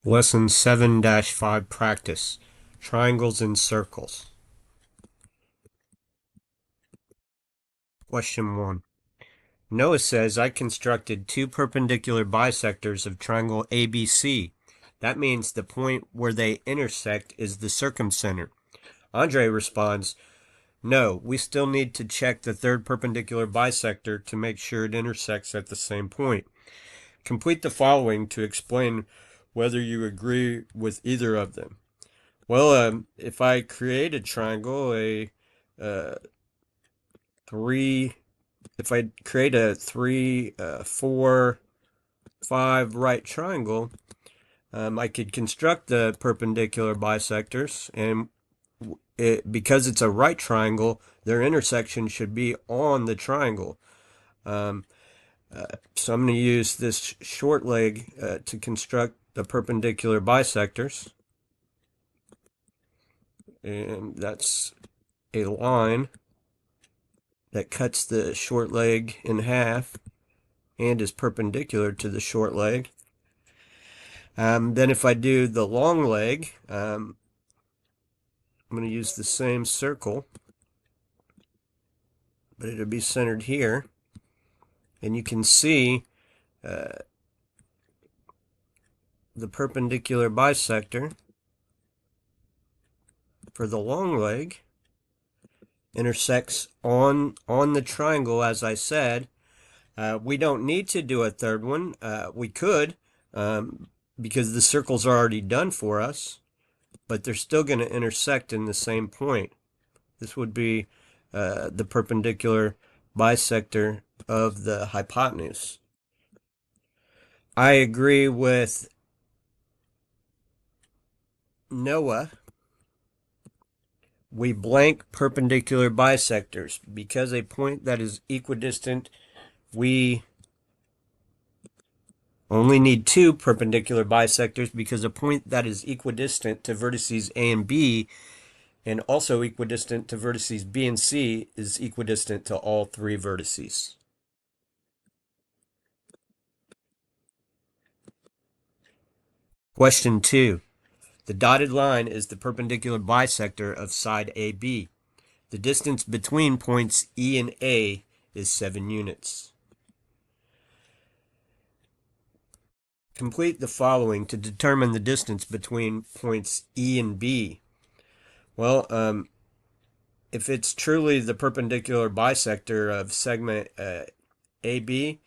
Lesson 7-5 Practice Triangles and Circles. Question 1. Noah says, I constructed two perpendicular bisectors of triangle ABC. That means the point where they intersect is the circumcenter. Andre responds, no, we still need to check the third perpendicular bisector to make sure it intersects at the same point. Complete the following to explain whether you agree with either of them. Well, if I create a triangle, if I create a 3, 4, 5 right triangle, I could construct the perpendicular bisectors, and because it's a right triangle, their intersection should be on the triangle. So I'm going to use this short leg to construct the perpendicular bisectors, and that's a line that cuts the short leg in half and is perpendicular to the short leg. Then if I do the long leg, I'm going to use the same circle, but it'll be centered here. And you can see the perpendicular bisector for the long leg intersects on the triangle, as I said. We don't need to do a third one. We could, because the circles are already done for us, but they're still going to intersect in the same point. This would be the perpendicular bisector of the hypotenuse. I agree with Noah. We blank perpendicular bisectors. Because a point that is equidistant, we only need two perpendicular bisectors, because a point that is equidistant to vertices A and B and also equidistant to vertices B and C is equidistant to all three vertices. Question 2. The dotted line is the perpendicular bisector of side AB. The distance between points E and A is 7 units. Complete the following to determine the distance between points E and B. Well, if it's truly the perpendicular bisector of segment AB,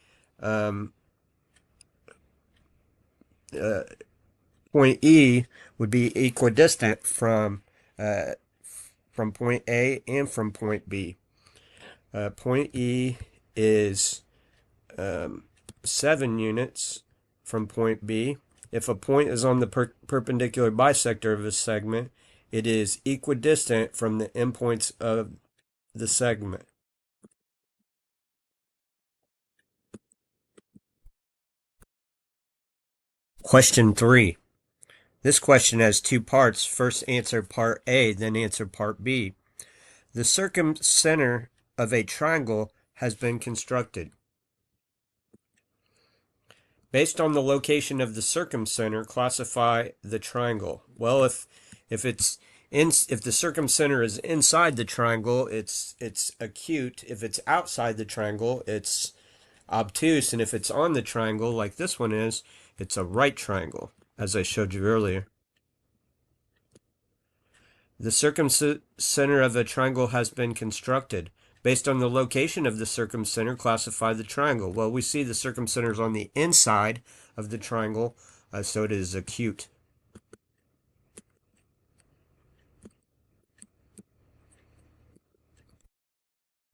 point E would be equidistant from point A and from point B. Point E is 7 units from point B. If a point is on the perpendicular bisector of a segment, it is equidistant from the endpoints of the segment. Question 3. This question has two parts. First answer part A, then answer part B. The circumcenter of a triangle has been constructed. Based on the location of the circumcenter, classify the triangle. Well, if the circumcenter is inside the triangle, it's acute. If it's outside the triangle, it's obtuse. And if it's on the triangle, like this one is, it's a right triangle, as I showed you earlier. The circumcenter of a triangle has been constructed. Based on the location of the circumcenter, classify the triangle. Well, we see the circumcenter is on the inside of the triangle, so it is acute.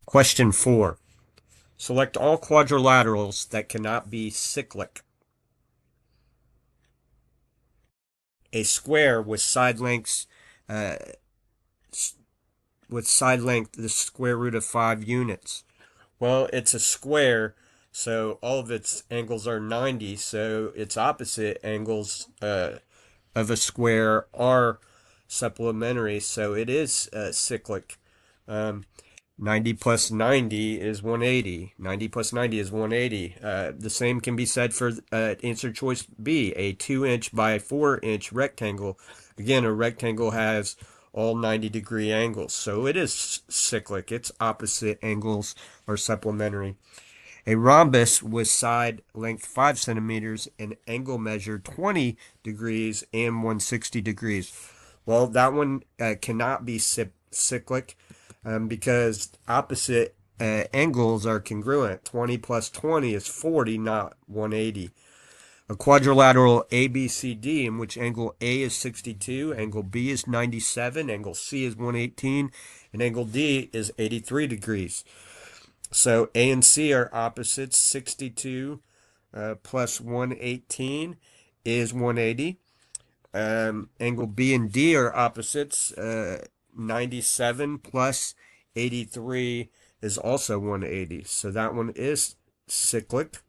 Question 4. Select all quadrilaterals that cannot be cyclic. A square with side lengths the square root of 5 units. Well, it's a square, so all of its angles are 90, so its opposite angles of a square are supplementary, so it is cyclic. 90 plus 90 is 180. 90 plus 90 is 180. The same can be said for answer choice B, a 2-inch by 4-inch rectangle. Again, a rectangle has all 90-degree angles, so it is cyclic. Its opposite angles are supplementary. A rhombus with side length 5 centimeters and angle measure 20 degrees and 160 degrees. Well, that one cannot be cyclic because opposite angles are congruent. 20 plus 20 is 40, not 180. A quadrilateral ABCD in which angle A is 62, angle B is 97, angle C is 118, and angle D is 83 degrees. So A and C are opposites. 62 plus 118 is 180. Angle B and D are opposites. 97 plus 83 is also 180. So that one is cyclic.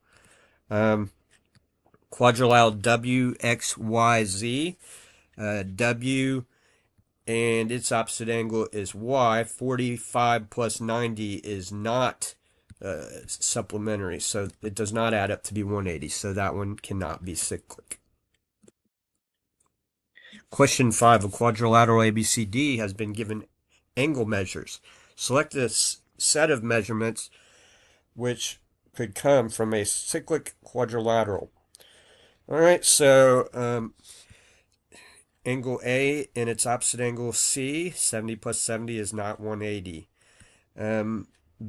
Quadrilateral WXYZ. W and its opposite angle is Y. 45 plus 90 is not supplementary, so it does not add up to be 180, so that one cannot be cyclic. Question 5. A quadrilateral ABCD has been given angle measures. Select a set of measurements which could come from a cyclic quadrilateral. All right, so angle A and its opposite angle C, 70 plus 70 is not 180.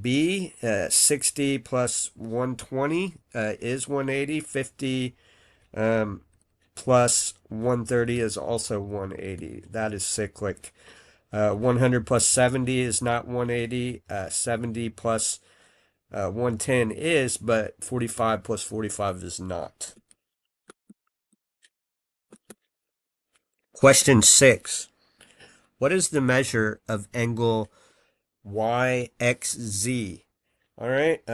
B, 60 plus 120 is 180. 50 plus 130 is also 180. That is cyclic. 100 plus 70 is not 180. 70 plus 110 is, but 45 plus 45 is not. Question 6. What is the measure of angle YXZ? All right,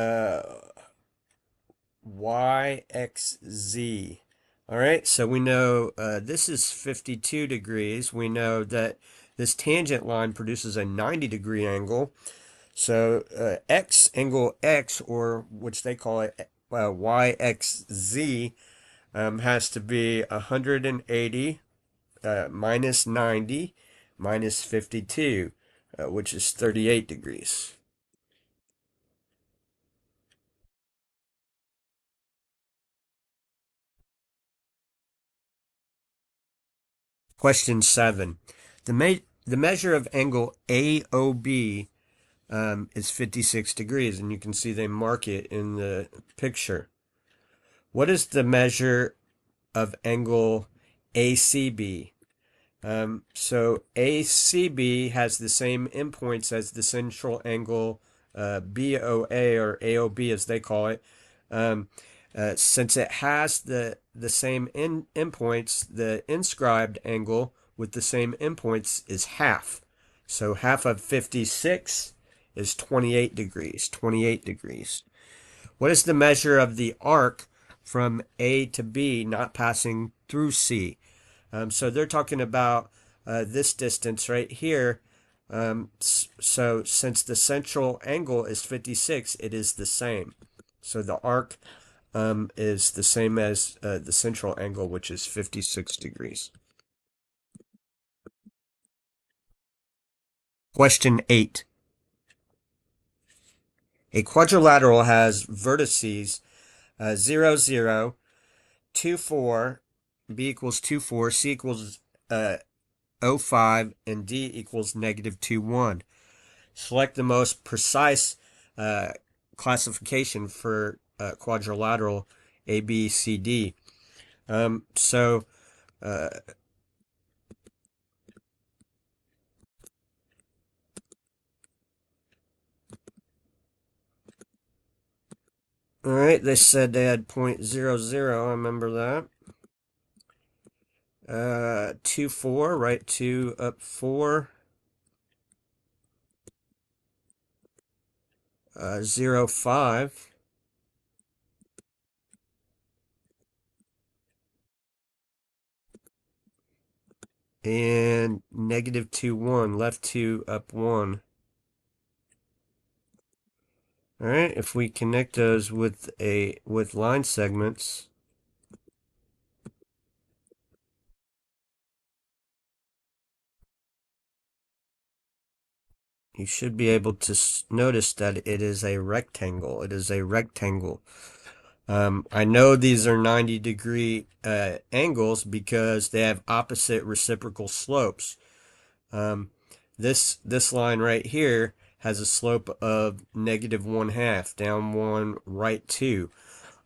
YXZ. All right, so we know this is 52 degrees. We know that this tangent line produces a 90-degree angle. So X, angle X, or which they call it YXZ, has to be 180 minus 90 minus 52, which is 38 degrees. Question 7. The measure of angle AOB is 56 degrees, and you can see they mark it in the picture. What is the measure of angle ACB? So ACB has the same endpoints as the central angle BOA, or AOB as they call it. Since it has the same endpoints, the inscribed angle with the same endpoints is half. So half of 56 is 28 degrees. 28 degrees. What is the measure of the arc from A to B not passing through C? So they're talking about this distance right here. So since the central angle is 56, it is the same. So the arc is the same as the central angle, which is 56 degrees. Question 8. A quadrilateral has vertices 0, 0, 2, 4, B equals 2, 4, C equals 0.5, and D equals negative 2, 1. Select the most precise classification for quadrilateral ABCD. All right, they said they had 0.00. I remember that. 2, 4, right? 2 up 4. 0, 5. And negative 2, 1. Left 2 up 1. All right, if we connect those with line segments, you should be able to notice that it is a rectangle. It is a rectangle. I know these are 90-degree angles because they have opposite reciprocal slopes. This line right here has a slope of -1/2, down 1, right 2.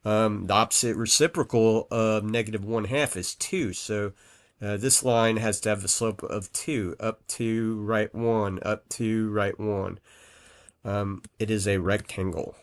The opposite reciprocal of -1/2 is 2, so this line has to have a slope of 2, up 2, right 1, up 2, right 1. It is a rectangle.